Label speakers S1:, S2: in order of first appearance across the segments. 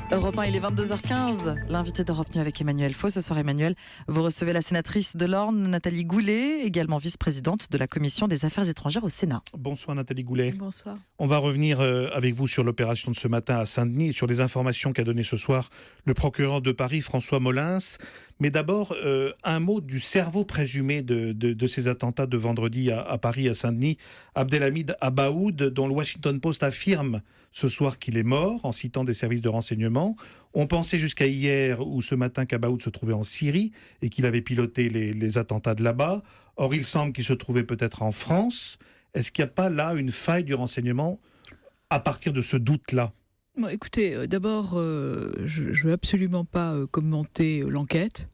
S1: Europe 1, il est 22h15. L'invité d'Europe News avec Emmanuel Faux. Ce soir, Emmanuel, vous recevez la sénatrice de l'Orne, Nathalie Goulet, également vice-présidente de la Commission des Affaires étrangères au Sénat.
S2: Bonsoir Nathalie Goulet.
S3: Bonsoir.
S2: On va revenir avec vous sur l'opération de ce matin à Saint-Denis et sur les informations qu'a donné ce soir le procureur de Paris, François Molins. Mais d'abord, un mot du cerveau présumé de ces attentats de vendredi à Paris, à Saint-Denis, Abdelhamid Abaoud, dont le Washington Post affirme ce soir qu'il est mort, en citant des services de renseignement. On pensait jusqu'à hier ou ce matin qu'Abaoud se trouvait en Syrie et qu'il avait piloté les attentats de là-bas. Or, il semble qu'il se trouvait peut-être en France. Est-ce qu'il n'y a pas là une faille du renseignement à partir de ce doute-là ?
S3: Bon, écoutez, d'abord, je ne veux absolument pas commenter l'enquête.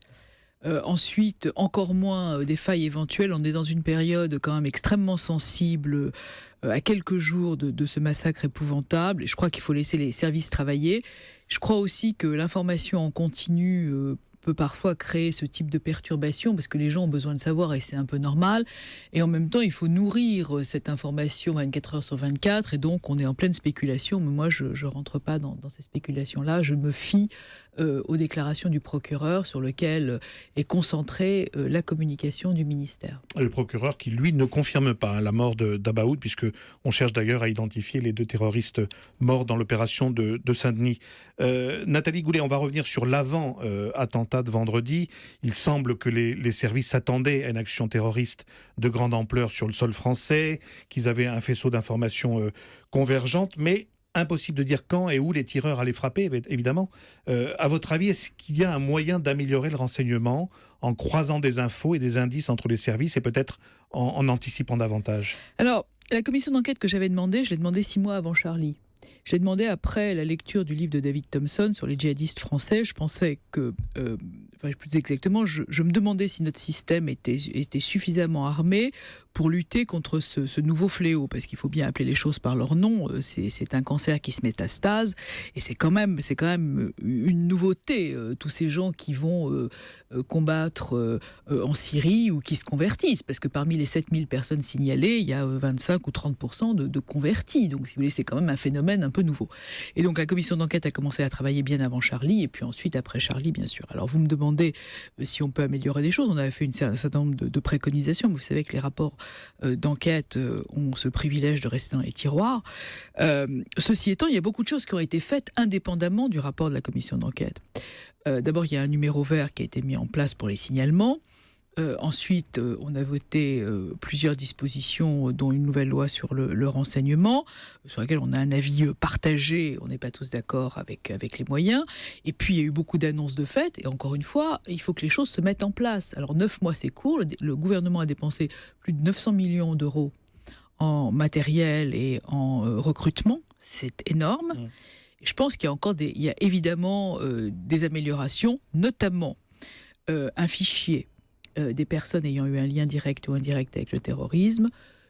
S3: Ensuite, encore moins des failles éventuelles. On est dans une période quand même extrêmement sensible à quelques jours de ce massacre épouvantable. Et je crois qu'il faut laisser les services travailler. Je crois aussi que l'information en continu peut parfois créer ce type de perturbation parce que les gens ont besoin de savoir et c'est un peu normal. Et en même temps, il faut nourrir cette information 24 heures sur 24 et donc on est en pleine spéculation. Mais moi, je ne rentre pas dans ces spéculations-là. Je me fie aux déclarations du procureur sur lequel est concentrée la communication du ministère.
S2: Le procureur qui, lui, ne confirme pas la mort d'Abaoud, puisque on cherche d'ailleurs à identifier les deux terroristes morts dans l'opération de Saint-Denis. Nathalie Goulet, on va revenir sur l'avant-attentat de vendredi. Il semble que les services s'attendaient à une action terroriste de grande ampleur sur le sol français, qu'ils avaient un faisceau d'informations convergentes, mais impossible de dire quand et où les tireurs allaient frapper, évidemment. À votre avis, est-ce qu'il y a un moyen d'améliorer le renseignement en croisant des infos et des indices entre les services et peut-être en anticipant davantage ?
S3: Alors, la commission d'enquête que j'avais demandée, je l'ai demandée 6 mois avant Charlie. Je l'ai demandé après la lecture du livre de David Thompson sur les djihadistes français. Je pensais que, plus exactement, je me demandais si notre système était suffisamment armé pour lutter contre ce nouveau fléau, parce qu'il faut bien appeler les choses par leur nom. C'est un cancer qui se métastase, et c'est quand même une nouveauté. Tous ces gens qui vont combattre en Syrie ou qui se convertissent, parce que parmi les 7000 personnes signalées, il y a 25 ou 30% de convertis. Donc, si vous voulez, c'est quand même un phénomène un peu nouveau. Et donc, la commission d'enquête a commencé à travailler bien avant Charlie, et puis ensuite après Charlie, bien sûr. Alors, vous me demandez si on peut améliorer des choses. On avait fait un certain nombre de préconisations, mais vous savez que les rapports d'enquête ont ce privilège de rester dans les tiroirs. Ceci étant, il y a beaucoup de choses qui ont été faites indépendamment du rapport de la commission d'enquête. D'abord, il y a un numéro vert qui a été mis en place pour les signalements. Ensuite, on a voté plusieurs dispositions, dont une nouvelle loi sur le renseignement, sur laquelle on a un avis partagé, on n'est pas tous d'accord avec les moyens. Et puis, il y a eu beaucoup d'annonces de fait, et encore une fois, il faut que les choses se mettent en place. Alors, 9 mois, c'est court, le gouvernement a dépensé plus de 900 millions d'euros en matériel et en recrutement, c'est énorme. Je pense qu'il y a encore il y a évidemment des améliorations, notamment un fichier des personnes ayant eu un lien direct ou indirect avec le terrorisme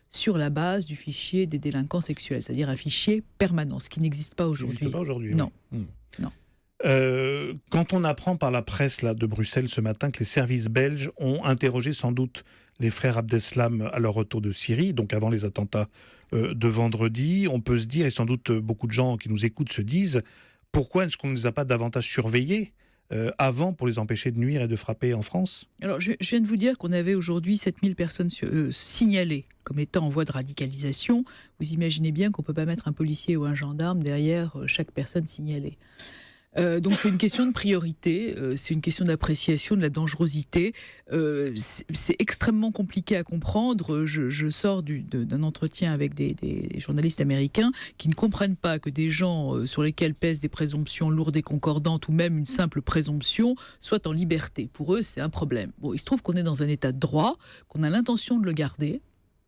S3: sur la base du fichier des délinquants sexuels, c'est-à-dire un fichier permanent, ce qui n'existe pas aujourd'hui.
S2: Ça n'existe pas aujourd'hui.
S3: Non.
S2: Oui.
S3: Non.
S2: Quand on apprend par la presse de Bruxelles ce matin que les services belges ont interrogé sans doute les frères Abdeslam à leur retour de Syrie, donc avant les attentats de vendredi, on peut se dire, et sans doute beaucoup de gens qui nous écoutent se disent, pourquoi est-ce qu'on ne les a pas davantage surveillés avant pour les empêcher de nuire et de frapper en France ?
S3: Alors, je viens de vous dire qu'on avait aujourd'hui 7000 personnes signalées comme étant en voie de radicalisation. Vous imaginez bien qu'on ne peut pas mettre un policier ou un gendarme derrière chaque personne signalée. Donc c'est une question de priorité, c'est une question d'appréciation de la dangerosité. C'est extrêmement compliqué à comprendre. Je sors d'un entretien avec des journalistes américains qui ne comprennent pas que des gens sur lesquels pèsent des présomptions lourdes et concordantes ou même une simple présomption soient en liberté. Pour eux, c'est un problème. Bon, il se trouve qu'on est dans un état de droit, qu'on a l'intention de le garder,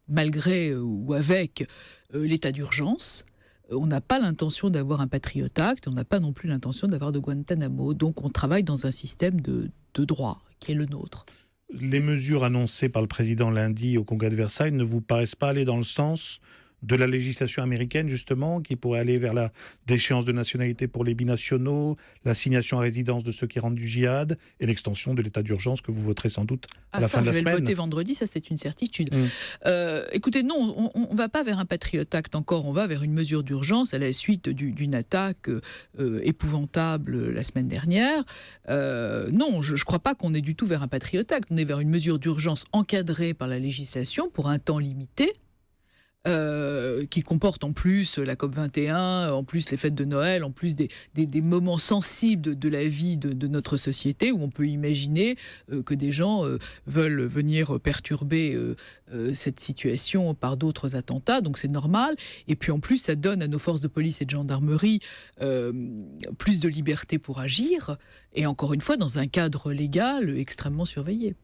S3: malgré ou avec l'état d'urgence. On n'a pas l'intention d'avoir un Patriot Act, on n'a pas non plus l'intention d'avoir de Guantanamo. Donc on travaille dans un système de droit qui est le nôtre.
S2: Les mesures annoncées par le président lundi au Congrès de Versailles ne vous paraissent pas aller dans le sens de la législation américaine, justement, qui pourrait aller vers la déchéance de nationalité pour les binationaux, l'assignation à résidence de ceux qui rentrent du djihad et l'extension de l'état d'urgence que vous voterez sans doute à la fin de la semaine.
S3: Je vais le voter vendredi, ça c'est une certitude. Écoutez, non, on ne va pas vers un Patriot Act encore, on va vers une mesure d'urgence à la suite d'une attaque épouvantable la semaine dernière. Non, je ne crois pas qu'on est du tout vers un Patriot Act, on est vers une mesure d'urgence encadrée par la législation pour un temps limité. Qui comporte en plus la COP21, en plus les fêtes de Noël, en plus des moments sensibles de la vie de notre société, où on peut imaginer que des gens veulent venir perturber cette situation par d'autres attentats, donc c'est normal. Et puis en plus, ça donne à nos forces de police et de gendarmerie plus de liberté pour agir, et encore une fois, dans un cadre légal extrêmement surveillé.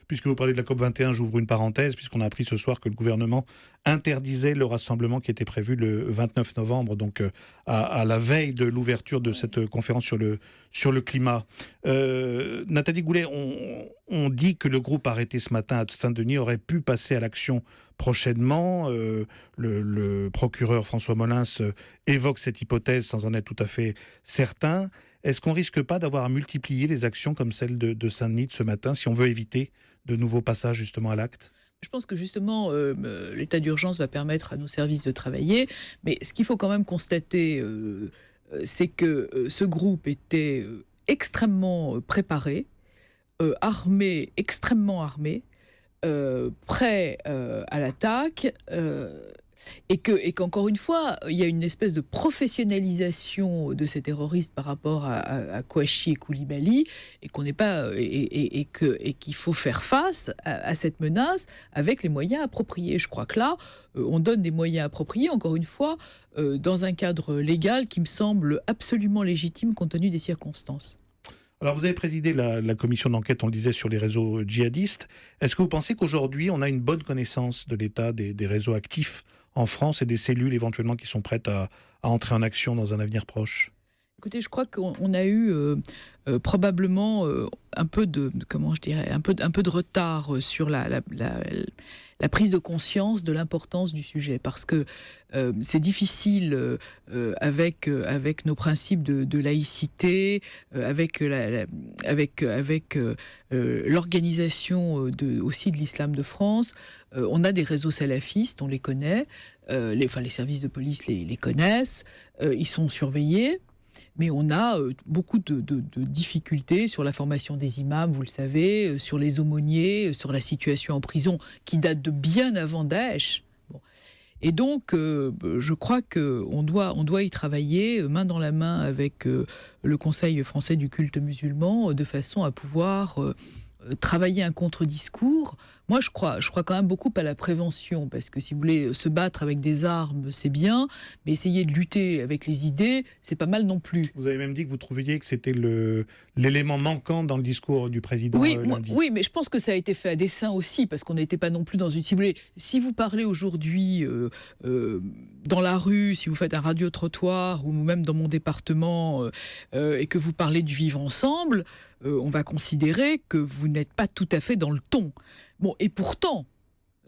S2: Puisque vous parlez de la COP21, j'ouvre une parenthèse, puisqu'on a appris ce soir que le gouvernement interdisait le rassemblement qui était prévu le 29 novembre, donc à la veille de l'ouverture de cette conférence sur le climat. Nathalie Goulet, on dit que le groupe arrêté ce matin à Saint-Denis aurait pu passer à l'action prochainement. Le procureur François Molins évoque cette hypothèse sans en être tout à fait certain. Est-ce qu'on risque pas d'avoir à multiplier les actions comme celle de Saint-Denis de ce matin si on veut éviter de nouveaux passages justement à l'acte ?
S3: Je pense que justement, l'état d'urgence va permettre à nos services de travailler. Mais ce qu'il faut quand même constater, c'est que ce groupe était extrêmement préparé, armé, extrêmement armé, prêt à l'attaque. Et qu'encore une fois, il y a une espèce de professionnalisation de ces terroristes par rapport à Kouachi et Koulibaly, et qu'on n'est pas et qu'il faut faire face à cette menace avec les moyens appropriés. Je crois que là, on donne des moyens appropriés, encore une fois, dans un cadre légal qui me semble absolument légitime compte tenu des circonstances.
S2: Alors, vous avez présidé la commission d'enquête, on le disait, sur les réseaux djihadistes. Est-ce que vous pensez qu'aujourd'hui, on a une bonne connaissance de l'état des réseaux actifs en France et des cellules éventuellement qui sont prêtes à entrer en action dans un avenir proche ?
S3: Écoutez, je crois qu'on a eu probablement un peu de retard sur la prise de conscience de l'importance du sujet, parce que c'est difficile avec nos principes de laïcité, avec l'organisation aussi de l'islam de France. On a des réseaux salafistes, on les connaît, les services de police les connaissent, ils sont surveillés. Mais on a beaucoup de difficultés sur la formation des imams, vous le savez, sur les aumôniers, sur la situation en prison qui date de bien avant Daesh. Bon. Et donc, je crois qu'on doit y travailler main dans la main avec le Conseil français du culte musulman, de façon à pouvoir travailler un contre-discours. Moi, je crois quand même beaucoup à la prévention, parce que si vous voulez se battre avec des armes, c'est bien, mais essayer de lutter avec les idées, c'est pas mal non plus.
S2: Vous avez même dit que vous trouviez que c'était l'élément manquant dans le discours du président lundi.
S3: Oui, mais je pense que ça a été fait à dessein aussi, parce qu'on n'était pas non plus dans une... Si vous parlez aujourd'hui dans la rue, si vous faites un radio-trottoir, ou même dans mon département, et que vous parlez du vivre ensemble, on va considérer que vous n'êtes pas tout à fait dans le ton. Bon, et pourtant,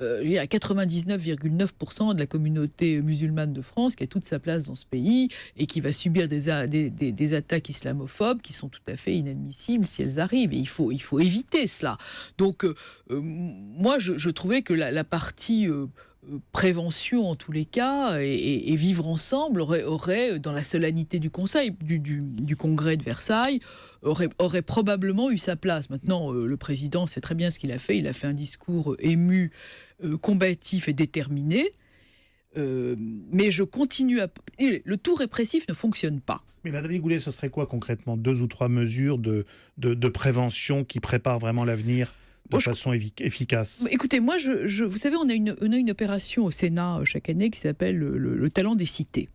S3: il y a 99,9% de la communauté musulmane de France qui a toute sa place dans ce pays et qui va subir des attaques islamophobes qui sont tout à fait inadmissibles si elles arrivent. Et il faut éviter cela. Donc, moi, je trouvais que la partie... prévention en tous les cas et vivre ensemble aurait dans la solennité du Conseil du Congrès de Versailles aurait probablement eu sa place. Maintenant, le président sait très bien ce qu'il a fait. Il a fait un discours ému, combatif et déterminé. Mais je continue à... Le tout répressif ne fonctionne pas.
S2: Mais Nathalie Goulet, ce serait quoi concrètement 2 ou 3 mesures de prévention qui préparent vraiment l'avenir de façon efficace?
S3: Écoutez, moi, vous savez, on a une opération au Sénat chaque année qui s'appelle le talent des cités.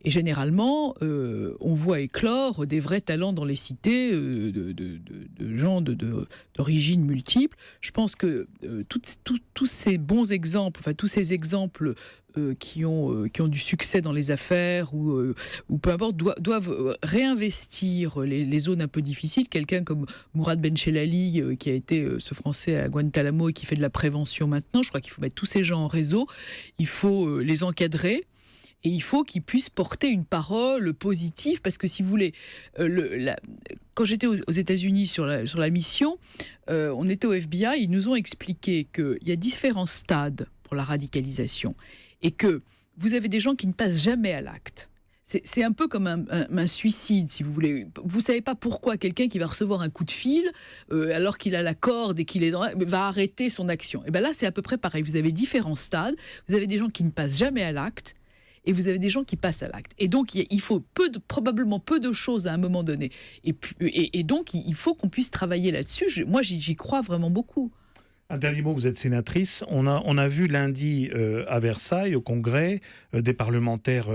S3: Et généralement, on voit éclore des vrais talents dans les cités de gens d'origine multiple. Je pense que tous ces bons exemples, tous ces exemples qui ont du succès dans les affaires ou peu importe, doivent réinvestir les zones un peu difficiles. Quelqu'un comme Mourad Benchelali, qui a été ce Français à Guantanamo et qui fait de la prévention maintenant, je crois qu'il faut mettre tous ces gens en réseau, il faut les encadrer. Et il faut qu'ils puissent porter une parole positive, parce que si vous voulez, quand j'étais aux États-Unis sur la mission, on était au FBI, ils nous ont expliqué qu'il y a différents stades pour la radicalisation et que vous avez des gens qui ne passent jamais à l'acte. C'est un peu comme un suicide, si vous voulez. Vous ne savez pas pourquoi quelqu'un qui va recevoir un coup de fil, alors qu'il a la corde et qu'il est va arrêter son action. Et bien là, c'est à peu près pareil. Vous avez différents stades. Vous avez des gens qui ne passent jamais à l'acte. Et vous avez des gens qui passent à l'acte. Et donc, il faut probablement peu de choses à un moment donné. Et donc, il faut qu'on puisse travailler là-dessus. Moi, j'y crois vraiment beaucoup.
S2: Un dernier mot, vous êtes sénatrice. On a vu lundi à Versailles, au Congrès, des parlementaires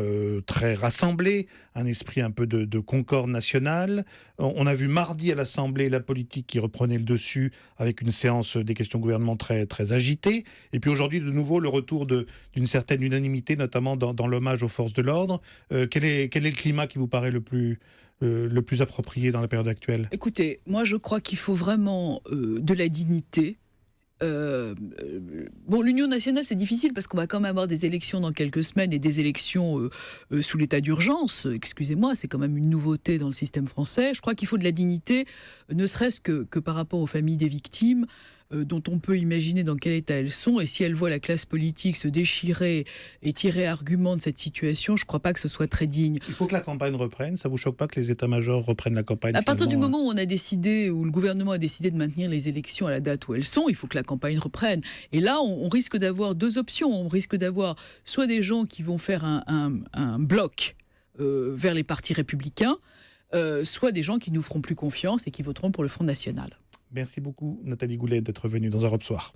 S2: très rassemblés, un esprit un peu de concorde nationale. On a vu mardi à l'Assemblée la politique qui reprenait le dessus avec une séance des questions gouvernement très, très agitée. Et puis aujourd'hui, de nouveau, le retour d'une certaine unanimité, notamment dans l'hommage aux forces de l'ordre. Quel est le climat qui vous paraît le plus approprié dans la période actuelle ?
S3: Écoutez, moi je crois qu'il faut vraiment de la dignité. L'Union nationale, c'est difficile parce qu'on va quand même avoir des élections dans quelques semaines et des élections sous l'état d'urgence. Excusez-moi, c'est quand même une nouveauté dans le système français. Je crois qu'il faut de la dignité, ne serait-ce que par rapport aux familles des victimes, dont on peut imaginer dans quel état elles sont. Et si elles voient la classe politique se déchirer et tirer argument de cette situation, je ne crois pas que ce soit très digne.
S2: Il faut que la campagne reprenne. Ça ne vous choque pas que les états-majors reprennent la campagne ?
S3: À partir du moment où on a décidé, où le gouvernement a décidé de maintenir les élections à la date où elles sont, il faut que la campagne reprenne. Et là, on risque d'avoir deux options. On risque d'avoir soit des gens qui vont faire un bloc vers les partis républicains, soit des gens qui nous feront plus confiance et qui voteront pour le Front National.
S2: Merci beaucoup, Nathalie Goulet, d'être venue dans Europe Soir.